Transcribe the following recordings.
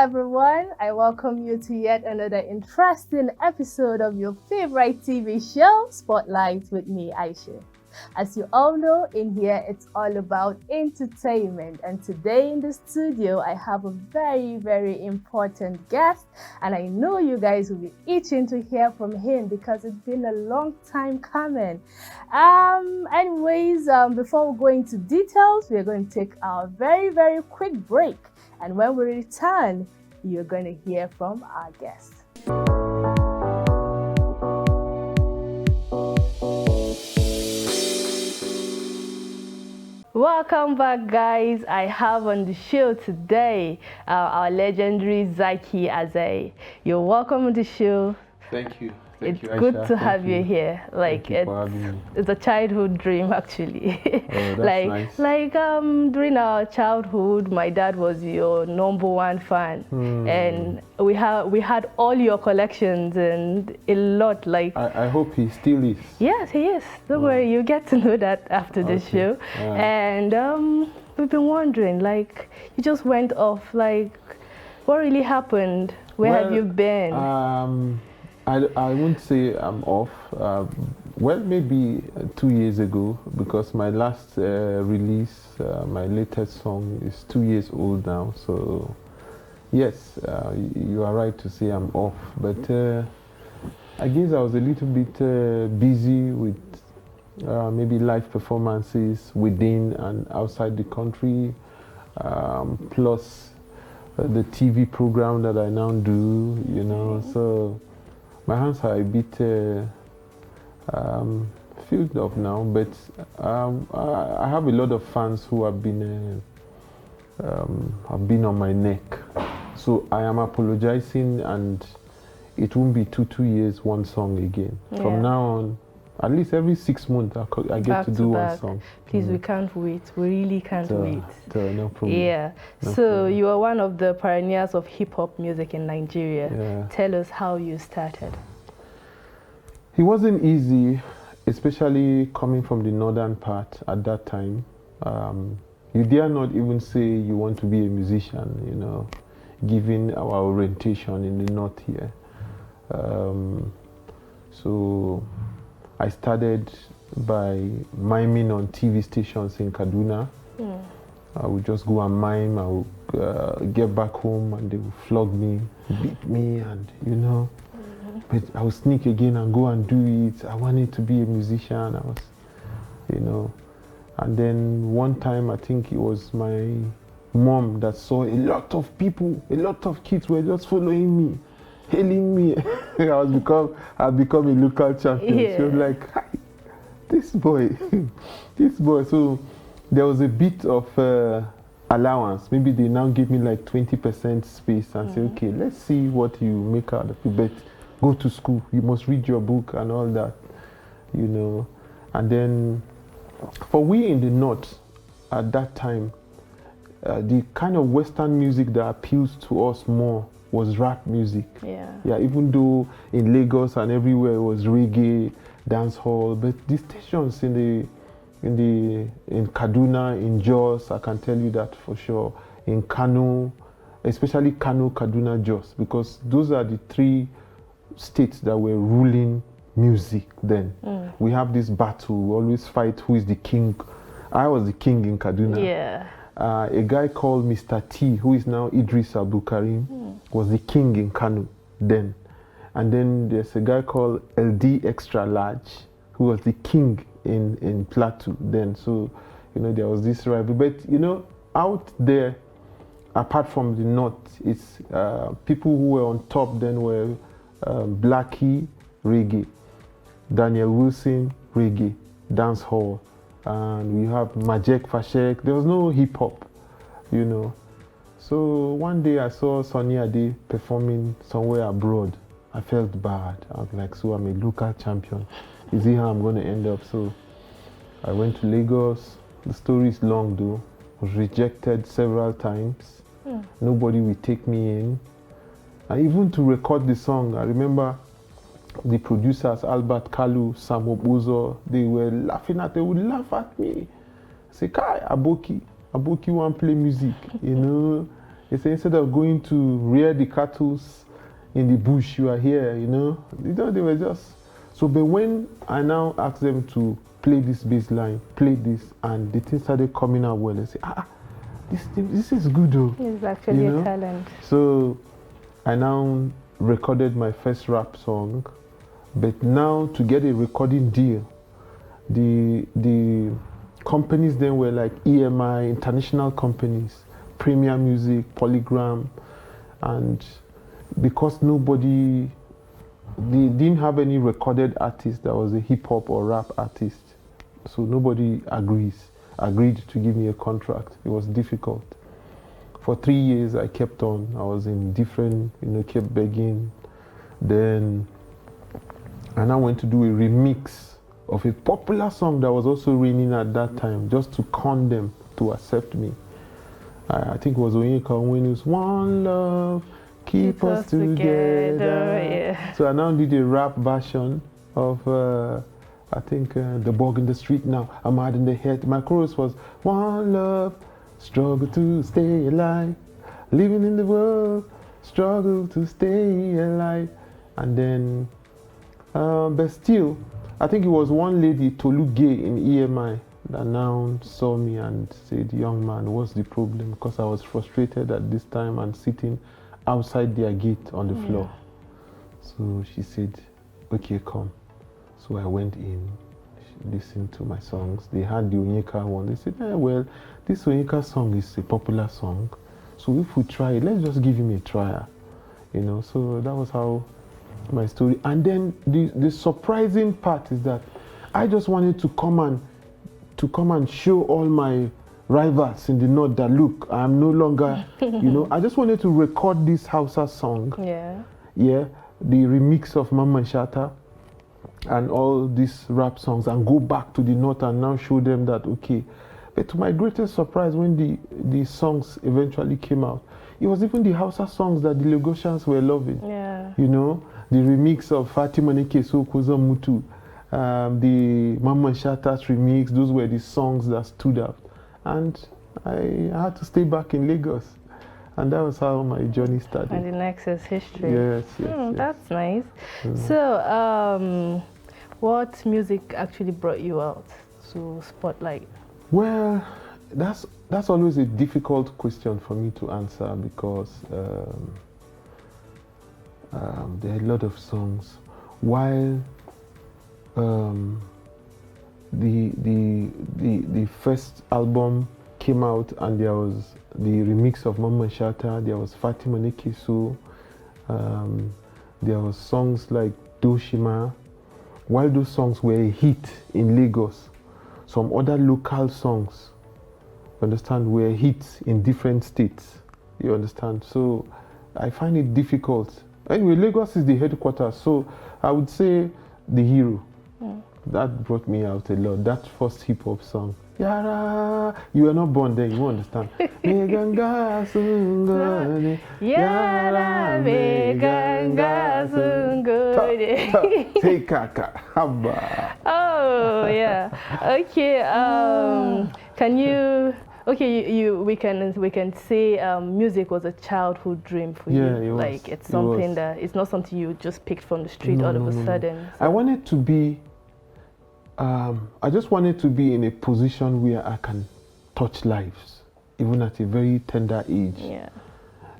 everyone. I welcome you to yet another interesting episode of your favorite TV show, Spotlight with me, Aisha. As you all know, in here it's all about entertainment, and today in the studio I have a very important guest, and I know you guys will be itching to hear from him because it's been a long time coming. Before we go into details, we're going to take our very quick break, and when we return, you're going to hear from our guest. Welcome back, guys. I have on the show today our legendary Zaaki Azzay. You're welcome on the show. Thank you. It's good to have you here. Like it's a childhood dream, actually. Oh, that's nice. During our childhood, my dad was your #1 fan, and we had all your collections and a lot. I hope he still is. Yes, he is. Don't worry, you get to know that after the show. And we've been wondering, you just went off. What really happened? Where have you been? I won't say I'm off. Maybe 2 years ago, because my last release, my latest song, is 2 years old now. So, yes, you are right to say I'm off. But I guess I was a little bit busy with maybe live performances within and outside the country, plus the TV program that I now do, so my hands are a bit filled up now, but I have a lot of fans who have been on my neck. So I am apologizing, and it won't be 2 years, one song again. Yeah. From now on, at least every 6 months, I get to do one song. Please, we can't wait. We really can't wait. No problem. Yeah. So you are one of the pioneers of hip-hop music in Nigeria. Yeah. Tell us how you started. It wasn't easy, especially coming from the northern part at that time. You dare not even say you want to be a musician, given our orientation in the north here. So I started by miming on TV stations in Kaduna. I would just go and mime. I would get back home and they would flog me, beat me, and but I would sneak again and go and do it. I wanted to be a musician. I was, and then one time I think it was my mom that saw a lot of people, a lot of kids were just following me, hailing me. I've become a local champion. Yeah. She was like, hi, this boy. So there was a bit of allowance. Maybe they now give me 20% space and say, okay, let's see what you make out of it. But go to school, you must read your book and all that, And then for we in the north at that time, the kind of Western music that appeals to us more was rap music. Yeah, even though in Lagos and everywhere it was reggae, dancehall, but the stations in Kaduna, in Jos, I can tell you that for sure, in Kano, especially Kano, Kaduna, Jos, because those are the 3 states that were ruling music then. We have this battle, we always fight who is the king. I was the king in Kaduna. Yeah. A guy called Mr. T, who is now Idris Abdul Karim, was the king in Kano then. And then there's a guy called LD Extra Large, who was the king in Plateau then. So, there was this rivalry. But, out there, apart from the north, it's people who were on top then were Blackie, reggae, Daniel Wilson, reggae, dancehall, and we have Majek Fashek. There was no hip hop, So one day I saw Sonny Ade performing somewhere abroad. I felt bad. I was like, so I'm a local champion. Is it how I'm going to end up? So I went to Lagos. The story is long though. I was rejected several times. Nobody would take me in. And even to record the song, I remember the producers, Albert Kalu, Sam Obuzo, they were laughing they would laugh at me. Say, Kai, Aboki won't play music, They say instead of going to rear the cattle in the bush, you are here, you know. They were just... So, but when I now asked them to play this bass line, play this, and the thing started coming out well, they say, this is good though. It's actually you know? a talent. So, I now recorded my first rap song, but now to get a recording deal, the companies then were like EMI, international companies, Premier Music, Polygram, and because they didn't have any recorded artist that was a hip hop or rap artist, so nobody agreed to give me a contract. It was difficult. For 3 years I kept on. I was in different, kept begging. Then I now went to do a remix of a popular song that was also raining at that time, just to con them to accept me. I think it was Onyeka when it was One Love, Keep Us Together. Yeah. So I now did a rap version of, I think, The Bug in the Street Now. I'm mad in the head. My chorus was One Love, struggle to stay alive, living in the world, struggle to stay alive. And then, but still, I think it was one lady, Tolu Gay in EMI, that now saw me and said, young man, what's the problem? Because I was frustrated at this time and sitting outside their gate on the floor. So she said, okay, come. So I went in, listened to my songs. They had the Onyeka one. They said, well, this Onyeka song is a popular song. So if we try it, let's just give him a trial. So that was how my story. And then the surprising part is that I just wanted to come and show all my rivals in the north that look, I'm no longer, I just wanted to record this Hausa song. The remix of Mama Shata and all these rap songs, and go back to the north and now show them that, okay. But to my greatest surprise, when the songs eventually came out, it was even the Hausa songs that the Lagosians were loving. The remix of Fatima Nekeso Koza Mutu, the Mama Shata's remix, those were the songs that stood out. And I had to stay back in Lagos. And that was how my journey started. And the next is history. Yes, yes. That's nice. So, what music actually brought you out to Spotlight? Well, that's always a difficult question for me to answer, because there are a lot of songs. While the first album came out and there was the remix of Mama Shata, there was Fatima Nekeso, there was songs like Doshima. While those songs were a hit in Lagos, some other local songs, were hits in different states, you understand? So I find it difficult. Anyway, Lagos is the headquarters, so I would say The Hero. That brought me out a lot. That first hip hop song. Yara, you were not born then, you won't understand. Meganga sungone. Yara meganga sungone. Take kaka. Haba. Oh yeah. Okay. Can you? Okay, we can say music was a childhood dream for you. Yeah, it was. Like it's something that it's not something you just picked from the street all of a sudden. I wanted to be. I just wanted to be in a position where I can touch lives, even at a very tender age. Yeah.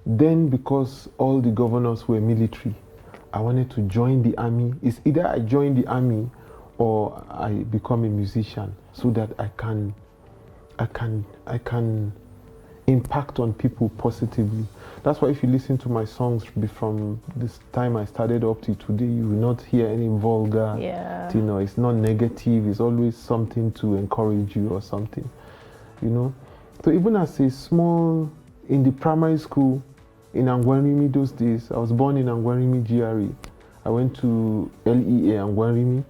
Then, because all the governors were military, I wanted to join the army. It's either I join the army or I become a musician, so that I can impact on people positively. That's why if you listen to my songs from this time I started up to today, you will not hear any vulgar. Yeah. It's not negative. It's always something to encourage you or something. So even as a small, in the primary school in Angwanrimi those days, I was born in Angwanrimi GRE. I went to LEA Angwanrimi.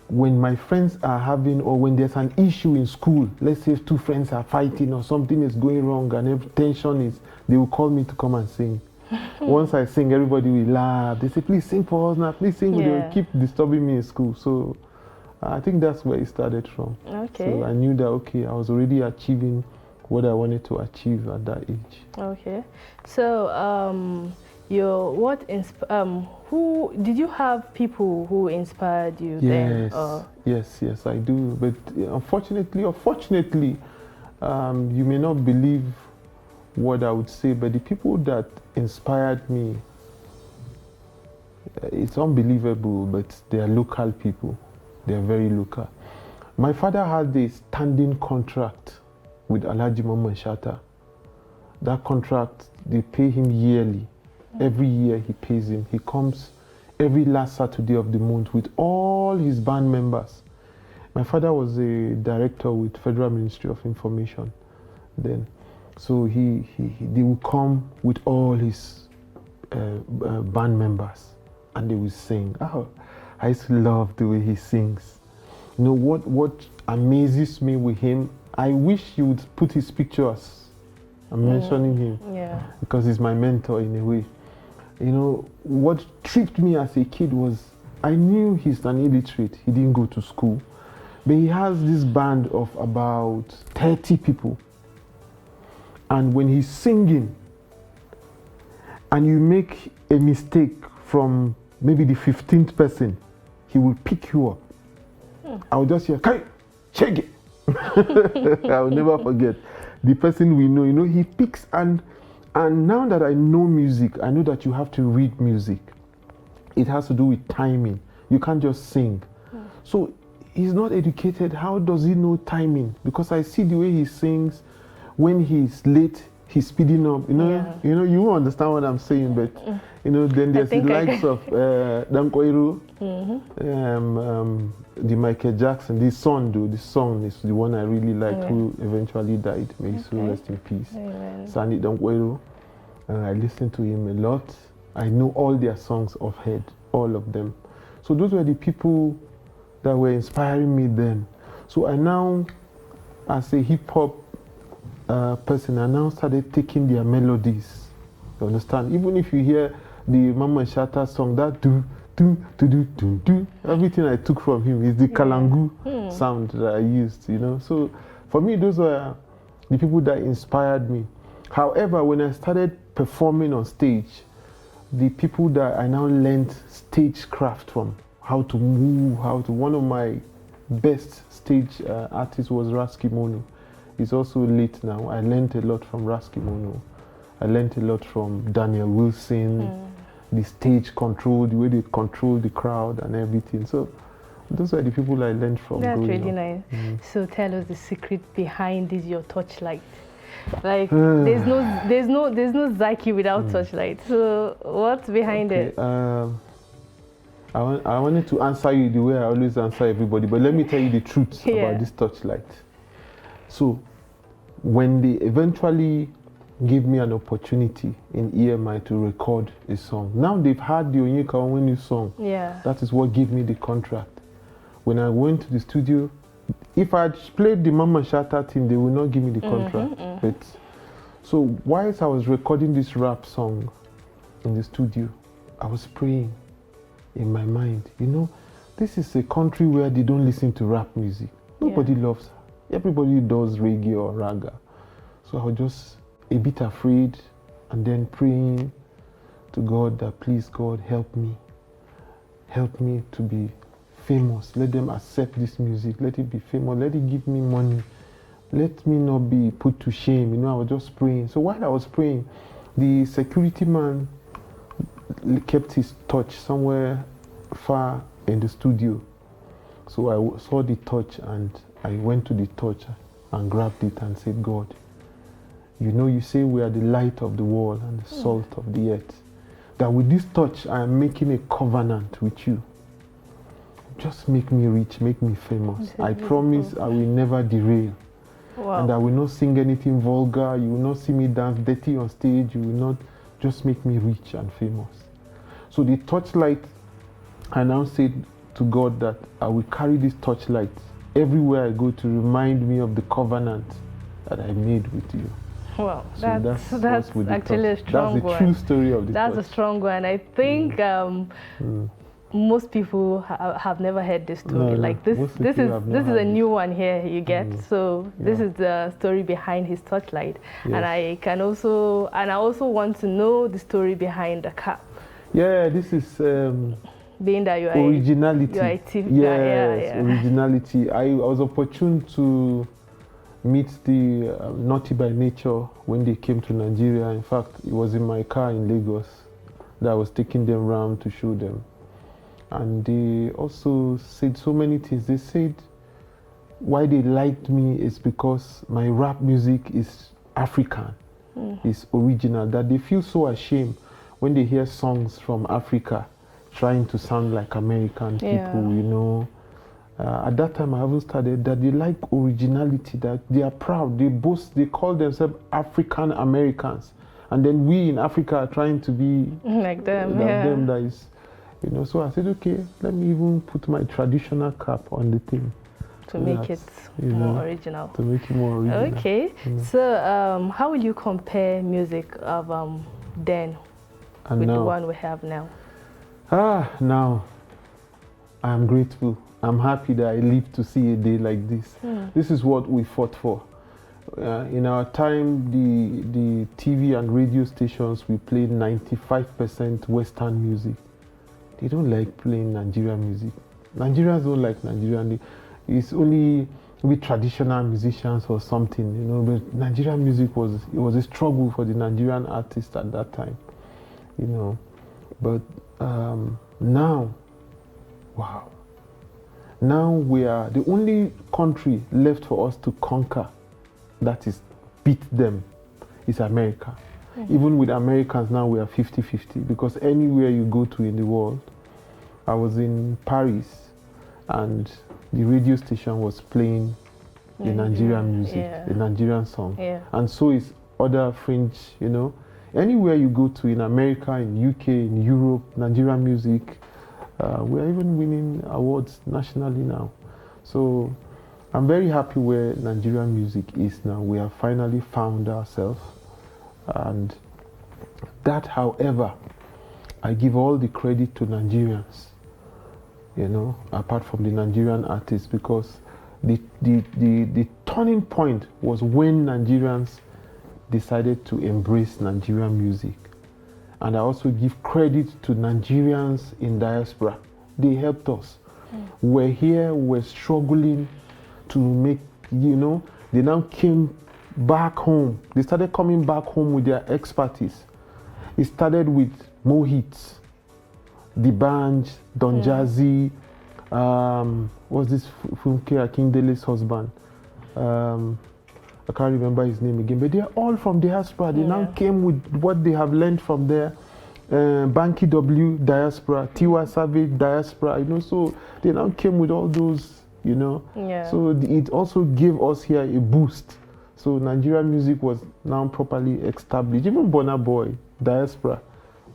When my friends are having, or when there's an issue in school, let's say if two friends are fighting or something is going wrong and every tension is, they will call me to come and sing. Once I sing, everybody will laugh. They say, please sing for us now, please sing. Yeah. They will keep disturbing me in school. So I think that's where it started from. Okay. So I knew that, okay, I was already achieving what I wanted to achieve at that age. Okay. So, who did you have people who inspired you then? Yes, I do. But unfortunately or fortunately, you may not believe what I would say, but the people that inspired me, it's unbelievable, but they are local people. They are very local. My father had a standing contract with Alhaji Mamman Shatta. That contract, they pay him yearly. Every year he pays him. He comes every last Saturday of the month with all his band members. My father was a director with Federal Ministry of Information then. So they would come with all his band members and they would sing. Oh, I used to love the way he sings. You know what amazes me with him? I wish you would put his pictures. I'm mentioning him because he's my mentor in a way. You know, what tripped me as a kid was I knew he's an illiterate. He didn't go to school. But he has this band of about 30 people. And when he's singing and you make a mistake from maybe the 15th person, he will pick you up. I will just hear, "Kai, check it." I will never forget. The person we know, you know, he picks and now that I know music, I know that you have to read music. It has to do with timing. You can't just sing. So he's not educated. How does he know timing? Because I see the way he sings. When he's late, he's speeding up. You understand what I'm saying, but you know, then there's the likes of Dankoiru, the Michael Jackson. This song is the one I really liked, who eventually died. May his soul rest in peace. Sandy Dankoiru. I listen to him a lot. I know all their songs off head, all of them. So those were the people that were inspiring me then. So I now, as a hip hop person, I now started taking their melodies. You understand? Even if you hear the Mamman Shatta song, that do, everything I took from him is the Kalangu sound that I used, you know. So for me, those were the people that inspired me. However, when I started performing on stage, the people that I now learned stagecraft from, how to move, one of my best stage artists was Rasky Mono. He's also late now. I learned a lot from Rasky Mono. I learned a lot from Daniel Wilson, the stage control, the way they control the crowd and everything. So those are the people I learned from. That's really nice. So tell us the secret behind this, your touchlight. Like there's no Zaaki without touchlight. So what's behind it? I wanted to answer you the way I always answer everybody, but let me tell you the truth about this touchlight. So when they eventually gave me an opportunity in EMI to record a song, now they've had the Onyeka Onwenu song. That is what gave me the contract. When I went to the studio, if I had played the Mamman Shatta thing, they would not give me the contract. But so whilst I was recording this rap song in the studio, I was praying in my mind, you know, this is a country where they don't listen to rap music. Nobody loves, everybody does reggae or raga. So I was just a bit afraid and then praying to God that, please God, help me to be famous. Let them accept this music. Let it be famous. Let it give me money. Let me not be put to shame. You know, I was just praying. So while I was praying, the security man kept his torch somewhere far in the studio. So I saw the torch and I went to the torch and grabbed it and said, God, you know, you say we are the light of the world and the salt of the earth. That with this torch, I am making a covenant with you. Just make me rich, make me famous. I promise I will never derail. And I will not sing anything vulgar. You will not see me dance dirty on stage. You will not, just make me rich and famous. So the torchlight, I now said to God that I will carry this torchlight everywhere I go to remind me of the covenant that I made with you. Wow, so that's actually a strong one. That's the true story of the That's a strong one. I think most people have never heard this story. No, like this most this people is have not this is heard a it. new one here you get. So this Yeah. is the story behind his torchlight. Yes. And I also want to know the story behind the cap. Yeah, this is Being that you are originality. you are a TV Yes, yeah. originality. I was opportune to meet the Naughty by Nature when they came to Nigeria. In fact, it was in my car in Lagos that I was taking them around to show them. And they also said so many things. They said why they liked me is because my rap music is African, is original, that they feel so ashamed when they hear songs from Africa trying to sound like American people, you know. At that time, I haven't started that they like originality, that they are proud, they boast, they call themselves African Americans. And then we in Africa are trying to be like them, them that is, you know. So I said, okay, let me even put my traditional cap on the thing. To make it more original. To make it more original. Okay. So how will you compare music of then and with now, the one we have now? Now I am grateful. I'm happy that I live to see a day like this. This is what we fought for. In our time, the TV and radio stations, we played 95% Western music. They don't like playing Nigerian music. Nigerians don't like Nigerian. It's only with traditional musicians or something, you know. But Nigerian music was a struggle for the Nigerian artists at that time, you know. But now, wow. Now we are the only country left for us to conquer, that is beat them, is America. Even with Americans now we are 50-50, because anywhere you go to in the world, I was in Paris and the radio station was playing the Nigerian music, the Nigerian song. And so is other fringe, you know. Anywhere you go to in America, in UK, in Europe, Nigerian music, we're even winning awards nationally now. So I'm very happy where Nigerian music is now. We have finally found ourselves. And that, however, I give all the credit to Nigerians, you know, apart from the Nigerian artists, because the turning point was when Nigerians decided to embrace Nigerian music. And I also give credit to Nigerians in diaspora. They helped us. We're here, we're struggling to make, you know, they now came back home. They started coming back home with their expertise. It started with Mohit, D'banj, Don Jazzy, what's this Funke Akindele's husband? I can't remember his name again, but they're all from diaspora. They now came with what they have learned from there. Banky W, diaspora, Tiwa Savage, diaspora, you know, so they now came with all those, you know. So it also gave us here a boost. So Nigerian music was now properly established. Even Burna Boy, diaspora,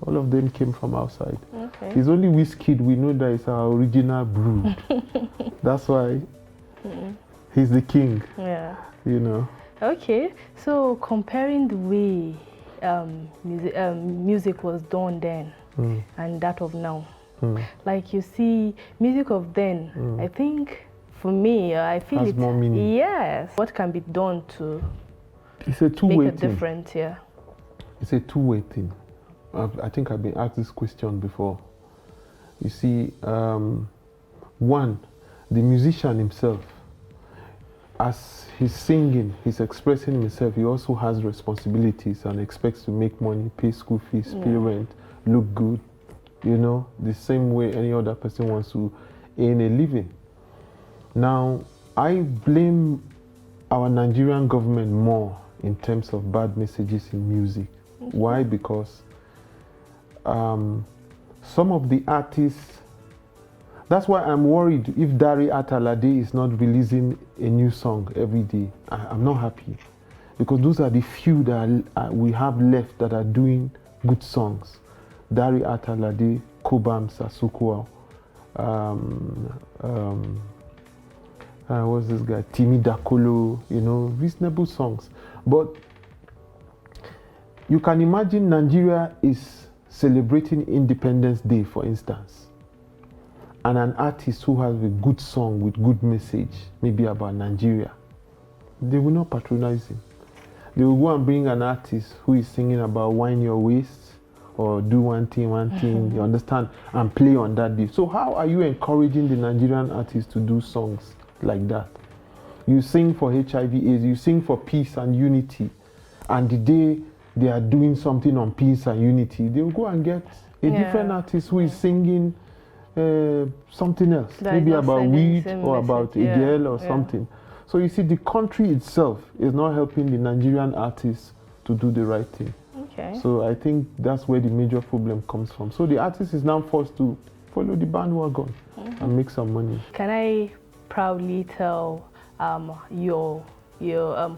all of them came from outside. It's only Wizkid we know that is our original brood. That's why he's the king, you know. Okay, so comparing the way music was done then and that of now, like you see, music of then, I think for me, I feel has it more meaning. Yes. What can be done to it's a two-way make a thing. difference here? It's a two-way thing. I think I've been asked this question before. You see, one, the musician himself, as he's singing, he's expressing himself, he also has responsibilities and expects to make money, pay school fees, pay rent, look good, you know, the same way any other person wants to earn a living. Now, I blame our Nigerian government more in terms of bad messages in music. Why? Because some of the artists, that's why I'm worried if Dari Atalade is not releasing a new song every day. I'm not happy, because those are the few that we have left that are doing good songs. Dari Atalade, Kobam Sasukwa, what's this guy? Timi Dakolo, you know, reasonable songs. But you can imagine Nigeria is celebrating Independence Day, for instance. and an artist who has a good song with good message, maybe about Nigeria, they will not patronize him. They will go and bring an artist who is singing about wind your waist or do one thing, you understand, and play on that day. So how are you encouraging the Nigerian artists to do songs like that? You sing for HIV/AIDS, you sing for peace and unity, and the day they are doing something on peace and unity, they will go and get a different artist who is singing something else, That maybe not about sending weed same or about a message. girl or something. So you see, the country itself is not helping the Nigerian artists to do the right thing. Okay. So I think that's where the major problem comes from. So the artist is now forced to follow the bandwagon and make some money. Can I proudly tell your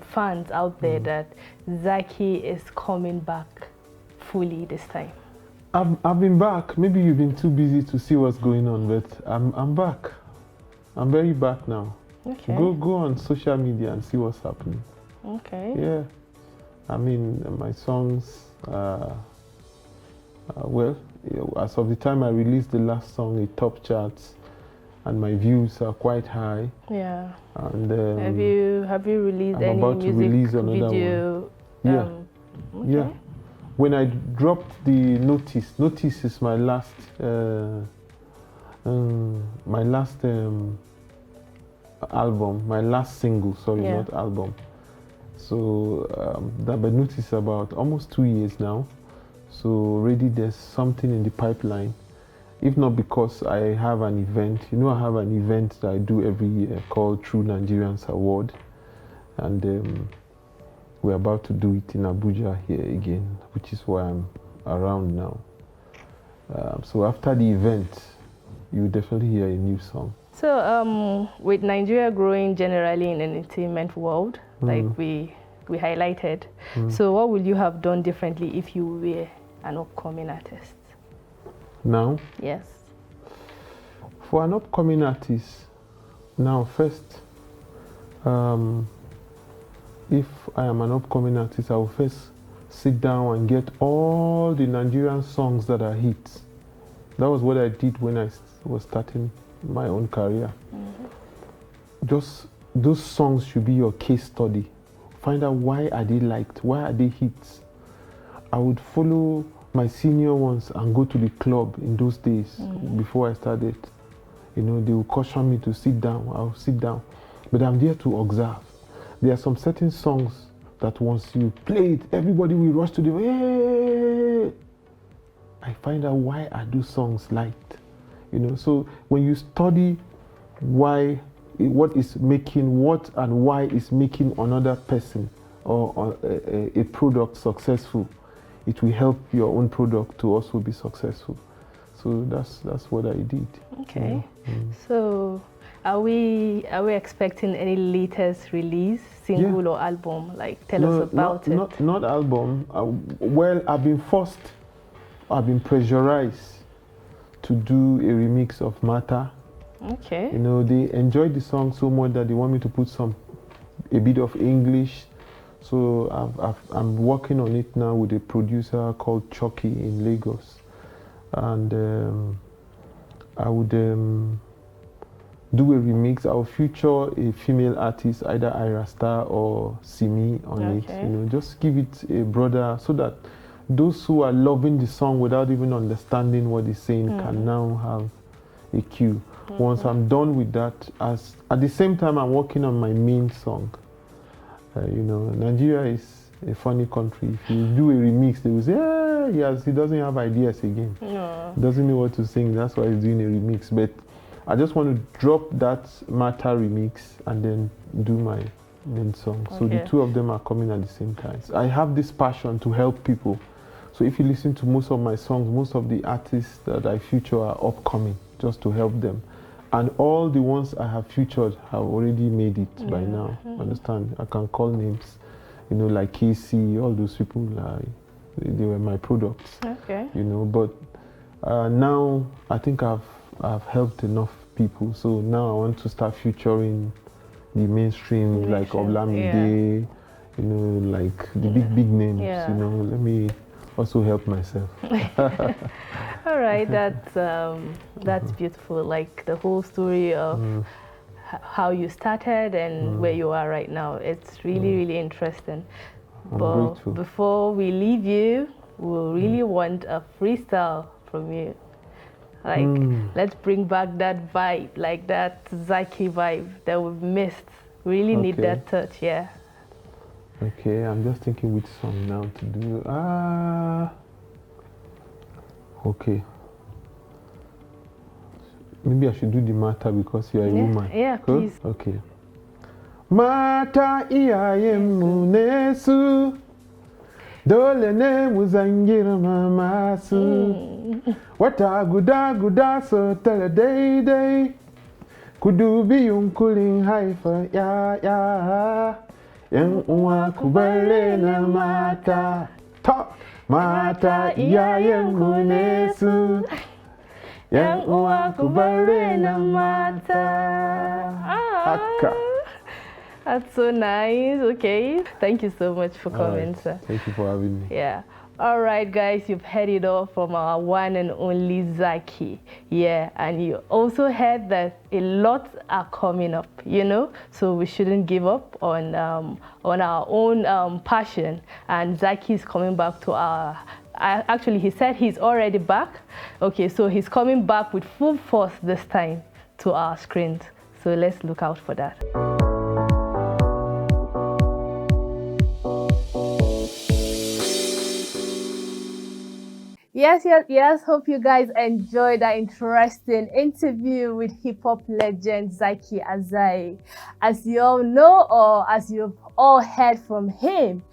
fans out there that Zaaki is coming back fully this time? I've been back. Maybe you've been too busy to see what's going on, but I'm back. I'm very back now. Okay. Go on social media and see what's happening. Okay. Yeah. I mean, my songs, well, as of the time I released the last song, it top charts, and my views are quite high. Yeah. And have you released I'm any about to music release another video? one. Okay. Yeah. When I dropped the Notice is my last, album, my last single. Sorry, not album. So but Notice about almost 2 years now. So already there's something in the pipeline. If not because I have an event, I have an event that I do every year called True Nigerians Award, and we're about to do it in Abuja here again, which is why I'm around now. So after the event, you will definitely hear a new song. So with Nigeria growing generally in the entertainment world, like we highlighted, so what would you have done differently if you were an upcoming artist? Now? Yes. For an upcoming artist, now first, if I am an upcoming artist, I will first sit down and get all the Nigerian songs that are hits. That was what I did when I was starting my own career. Just those songs should be your case study. Find out why are they liked, why are they hits. I would follow my senior ones and go to the club in those days before I started. They will caution me to sit down. I'll sit down. But I'm there to observe. There are some certain songs that once you play it, everybody will rush to the hey! I find out why are those songs liked. So when you study what is making what and why is making another person or a product successful, it will help your own product to also be successful. So that's what I did. Okay. So are we expecting any latest release, single or album? Like tell us about it. Not album. Well, I've been pressurized to do a remix of Mata. Okay. They enjoyed the song so much that they want me to put a bit of English. So I'm working on it now with a producer called Chucky in Lagos, and I would do a remix. I will feature a female artist, either Ira Star or Simi on it. Just give it a broader, so that those who are loving the song without even understanding what it's saying can now have a cue. Once I'm done with that, at the same time I'm working on my main song. Nigeria is a funny country. If you do a remix, they will say, he doesn't have ideas again. No. He doesn't know what to sing. That's why he's doing a remix. But I just want to drop that Mata remix and then do my main song. So the two of them are coming at the same time. I have this passion to help people. So if you listen to most of my songs, most of the artists that I feature are upcoming, just to help them. And all the ones I have featured have already made it by now. Understand? I can call names, like KC, all those people, they were my products. Okay. But now I think I've helped enough people. So now I want to start featuring the mainstream, like Olamide, like the big names. Let me also help myself. All right, that's beautiful. Like the whole story of how you started and where you are right now. It's really, really interesting. I'm But grateful. before we leave you, we really want a freestyle from you. Like, let's bring back that vibe, like that Zaaki vibe that we've missed. Really need Okay. that touch, yeah. Okay, I'm just thinking which song now to do. Okay. Maybe I should do the Mata because you are a woman. Yeah, Cool? please. Okay. Mata iyayemu nesu dole ne mu zangirma masu wata guda guda so tara daidai ku dubi yunkurin haifa yaya yan uwa ku bare na mata ta mata iyayenmu ne su yan uwa ku bare na mata haka. That's so nice. Okay. Thank you so much for coming, Right. sir. Thank you for having me. Yeah. All right, guys, you've heard it all from our one and only Zaaki. Yeah, and you also heard that a lot are coming up, you know, so we shouldn't give up on our own passion. And Zaaki is coming back to actually, he said he's already back. Okay, so he's coming back with full force this time to our screens. So let's look out for that. Yes. Hope you guys enjoyed that interesting interview with hip-hop legend Zaaki Azzay. As you all know, or as you've all heard from him,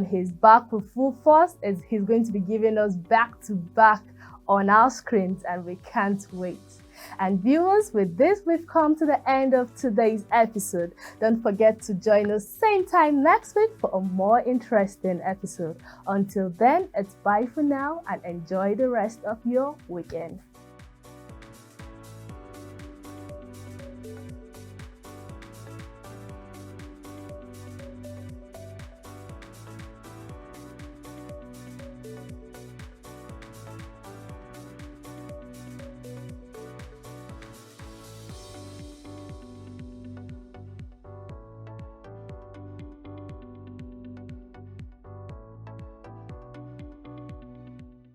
he's back with full force. He's going to be giving us back-to-back on our screens, and we can't wait. And viewers, with this, we've come to the end of today's episode. Don't forget to join us same time next week for a more interesting episode. Until then, it's bye for now and enjoy the rest of your weekend.